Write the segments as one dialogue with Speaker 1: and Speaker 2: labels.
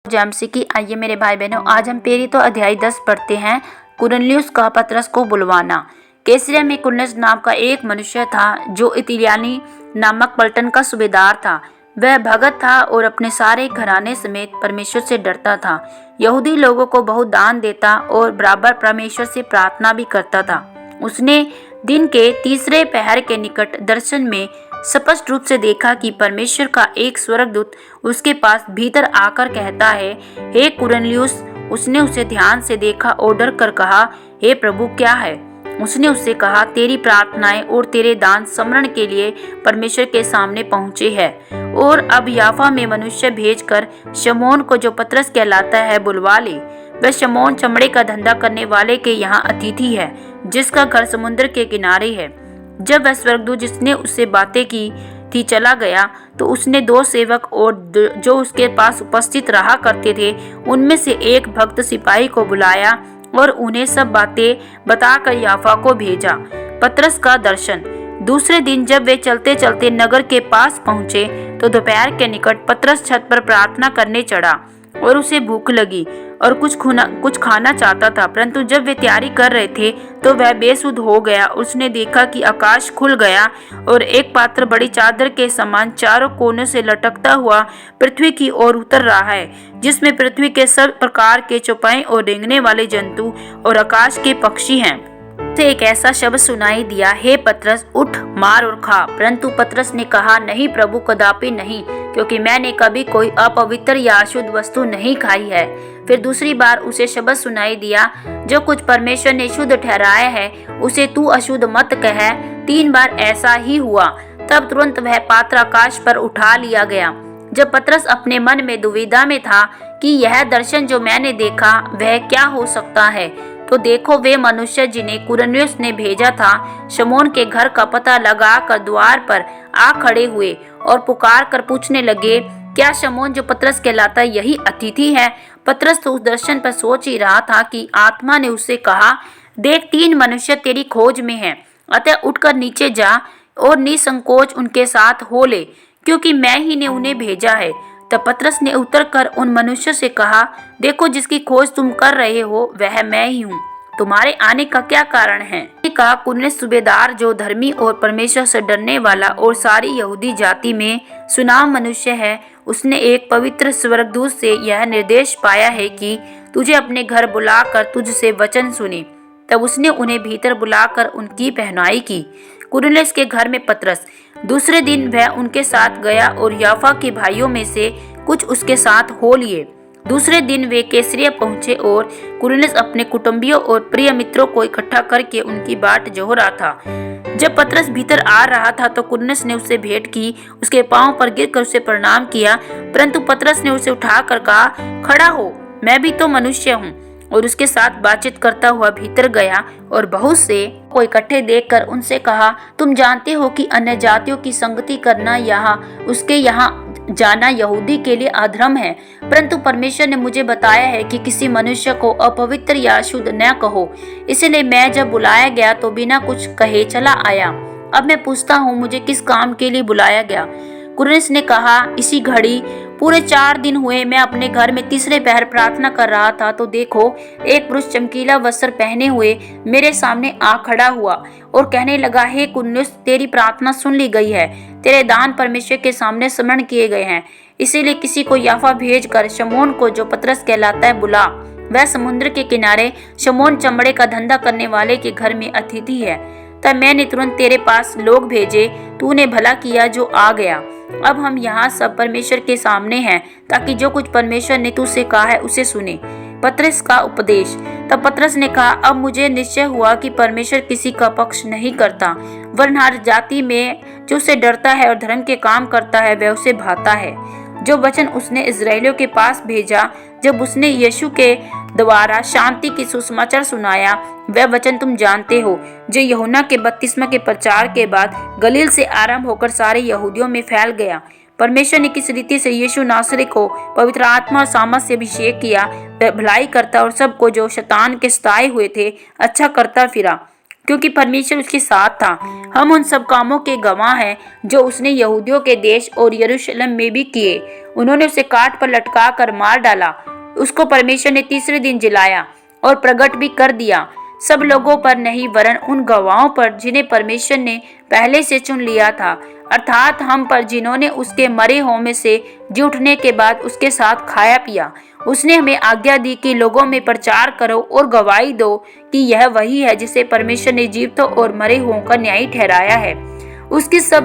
Speaker 1: जैमसी की। आइए मेरे भाई बहनों, आज हम पेरी तो अध्याय 10 पढ़ते हैं। कुरनेलियुस का पतरस को बुलवाना। कैसरिया में कुरनेलियुस नाम का एक मनुष्य था जो इतिलियानी नामक पलटन का सूबेदार था। वह भगत था और अपने सारे घराने समेत परमेश्वर से डरता था। यहूदी लोगों को बहुत दान देता और बराबर परमेश्वर से प्रार्थना भी करता था। उसने दिन के तीसरे पहर के निकट दर्शन में स्पष्ट रूप से देखा कि परमेश्वर का एक स्वर्गदूत उसके पास भीतर आकर कहता है, हे कुरनेलियुस। उसने उसे ध्यान से देखा और डर कर कहा, हे प्रभु, क्या है? उसने उससे कहा, तेरी प्रार्थनाएं और तेरे दान स्मरण के लिए परमेश्वर के सामने पहुंचे हैं, और अब याफा में मनुष्य भेजकर शमौन को, जो पतरस कहलाता है, बुलवा ले। वह शमौन चमड़े का धंधा करने वाले के यहाँ अतिथि है, जिसका घर समुद्र के किनारे है। जब वह स्वर्गदूत जिसने उससे बातें की थी चला गया, तो उसने 2 सेवक और जो उसके पास उपस्थित रहा करते थे, उनमें से एक भक्त सिपाही को बुलाया और उन्हें सब बातें बताकर याफा को भेजा। पतरस का दर्शन। दूसरे दिन जब वे चलते चलते नगर के पास पहुंचे, तो दोपहर के निकट पतरस छत पर प्रार्थना करने चढ़ा और उसे भूख लगी और कुछ खाना चाहता था। परंतु जब वे तैयारी कर रहे थे, तो वह बेसुध हो गया। उसने देखा कि आकाश खुल गया और एक पात्र बड़ी चादर के समान चारों कोनों से लटकता हुआ पृथ्वी की ओर उतर रहा है, जिसमें पृथ्वी के सब प्रकार के चौपाई और रेंगने वाले जंतु और आकाश के पक्षी हैं। उसे एक ऐसा शब्द सुनाई दिया, हे पतरस, उठ, मार और खा। परंतु पतरस ने कहा, नहीं प्रभु, कदापि नहीं, क्योंकि मैंने कभी कोई अपवित्र या अशुद्ध वस्तु नहीं खाई है। फिर दूसरी बार उसे शब्द सुनाई दिया, जो कुछ परमेश्वर ने शुद्ध ठहराया है, उसे तू अशुद्ध मत कह। 3 बार ऐसा ही हुआ। तब तुरंत वह पात्र आकाश पर उठा लिया गया। जब पतरस अपने मन में दुविधा में था कि यह दर्शन जो मैंने देखा वह क्या हो सकता है, तो देखो, वे मनुष्य जिन्हें कुरनेलियुस ने भेजा था, शमौन के घर का पता लगाकर द्वार पर आ खड़े हुए और पुकार कर पूछने लगे, क्या शमौन जो पतरस कहलाता है यही अतिथि है? पतरस तो उस दर्शन पर सोच ही रहा था कि आत्मा ने उससे कहा, देख, 3 मनुष्य तेरी खोज में हैं, अतः उठकर नीचे जा और निसंकोच उनके साथ हो ले, क्योंकि मैं ही ने उन्हें भेजा है। तब पतरस ने उतरकर उन मनुष्यों से कहा, देखो, जिसकी खोज तुम कर रहे हो वह मैं ही हूँ। तुम्हारे आने का क्या कारण है? कहा, कुरनेलियुस सूबेदार, जो धर्मी और परमेश्वर से डरने वाला और सारी यहूदी जाति में सुनाम मनुष्य है, उसने एक पवित्र स्वर्गदूत से यह निर्देश पाया है कि तुझे अपने घर बुलाकर तुझसे वचन सुने। तब उसने उन्हें भीतर बुलाकर उनकी पहनाई की। कुरनेलियुस के घर में पतरस। दूसरे दिन वह उनके साथ गया और याफा के भाइयों में से कुछ उसके साथ हो लिए। दूसरे दिन वे कैसरिया पहुंचे और कुरनेलियुस अपने कुटुंबियों और प्रिय मित्रों को इकट्ठा करके उनकी बाट जोह रहा था। जब पतरस भीतर आ रहा था, तो कुरनेलियुस ने उससे भेंट की, उसके पांव पर गिरकर उसे प्रणाम किया। परंतु पतरस ने उसे उठाकर कहा, खड़ा हो, मैं भी तो मनुष्य हूँ, और उसके साथ बातचीत करता हुआ भीतर गया और बहुत से को इकट्ठे देखकर उनसे कहा, तुम जानते हो कि अन्य जातियों की संगति करना उसके यहाँ जाना यहूदी के लिए अधर्म है। परंतु परमेश्वर ने मुझे बताया है कि किसी मनुष्य को अपवित्र या अशुद्ध न कहो। इसलिए मैं जब बुलाया गया तो बिना कुछ कहे चला आया। अब मैं पूछता हूँ, मुझे किस काम के लिए बुलाया गया? कुरनेलियुस ने कहा, इसी घड़ी पूरे 4 दिन हुए मैं अपने घर में तीसरे पहर प्रार्थना कर रहा था, तो देखो, एक पुरुष चमकीला वस्त्र पहने हुए मेरे सामने आ खड़ा हुआ और कहने लगा, हे कुरनेलियुस, तेरी प्रार्थना सुन ली गई है, तेरे दान परमेश्वर के सामने स्मरण किए गए हैं। इसीलिए किसी को याफा भेजकर शमौन को, जो पतरस कहलाता है, बुला। वह समुद्र के किनारे शमौन चमड़े का धंधा करने वाले के घर में अतिथि है। तब मैंने तुरंत तेरे पास लोग भेजे, तूने भला किया जो आ गया। अब हम यहाँ सब परमेश्वर के सामने हैं, ताकि जो कुछ परमेश्वर ने तुझसे कहा है उसे सुने। पतरस का उपदेश। तब पतरस ने कहा, अब मुझे निश्चय हुआ कि परमेश्वर किसी का पक्ष नहीं करता, वरन हर जाति में जो उसे डरता है और धर्म के काम करता है वह उसे भाता है। जो वचन उसने इस्राएलियों के पास भेजा, जब उसने यीशु के द्वारा शांति की सुसमाचार सुनाया, वह वचन तुम जानते हो, जो यूहन्ना के बपतिस्मा के प्रचार के बाद गलील से आरंभ होकर सारे यहूदियों में फैल गया। परमेश्वर ने किस रीति से यीशु नासरी को पवित्र आत्मा और सामर्थ से अभिषेक किया, वह भलाई करता और सबको जो शैतान के सताए हुए थे अच्छा करता फिरा। क्योंकि परमेश्वर उसके साथ था। हम उन सब कामों के गवाह हैं जो उसने यहूदियों के देश और यरूशलेम में भी किए। उन्होंने उसे काट पर लटका कर मार डाला। उसको परमेश्वर ने तीसरे दिन जिलाया और प्रकट भी कर दिया, सब लोगों पर नहीं वरन उन गवाहों पर जिन्हें परमेश्वर ने पहले से चुन लिया था, अर्थात हम पर जिन्होंने उसके मरे हुओं में से जी उठने के बाद उसके साथ खाया पिया। उसने हमें आज्ञा दी कि लोगों में प्रचार करो और गवाही दो कि यह वही है जिसे परमेश्वर ने जीवितों और मरे हुओं का न्यायी ठहराया है। उसकी सब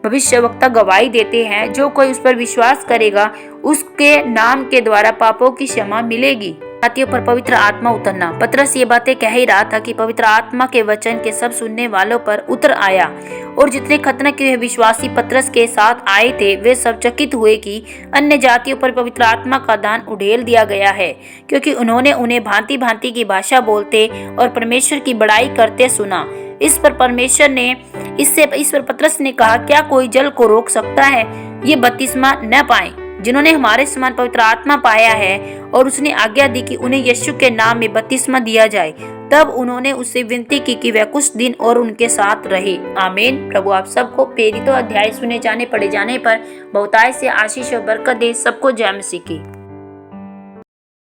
Speaker 1: भविष्यवक्ता गवाही देते हैं, जो कोई उस पर विश्वास करेगा उसके नाम के द्वारा पापों की क्षमा मिलेगी। जातियों पर पवित्र आत्मा उतरना। पतरस ये बातें कह ही रहा था कि पवित्र आत्मा के वचन के सब सुनने वालों पर उतर आया, और जितने खतना किए हुए विश्वासी पतरस के साथ आए थे वे सब चकित हुए कि अन्य जातियों पर पवित्र आत्मा का दान उड़ेल दिया गया है, क्योंकि उन्होंने उन्हें भांति भांति की भाषा बोलते और परमेश्वर की बड़ाई करते सुना। इस पर पतरस ने कहा, क्या कोई जल को रोक सकता है? ये बपतिस्मा न पाए जिन्होंने हमारे समान पवित्र आत्मा पाया है। और उसने आज्ञा दी कि उन्हें यीशु के नाम में बपतिस्मा दिया जाए। तब उन्होंने उससे विनती की कि वह कुछ दिन और उनके साथ रहे। आमीन। प्रभु आप सबको प्रेरितों अध्याय सुने जाने पढ़े जाने पर बहुतायत से आशीष और बरकत दे। सबको जय मसीह की।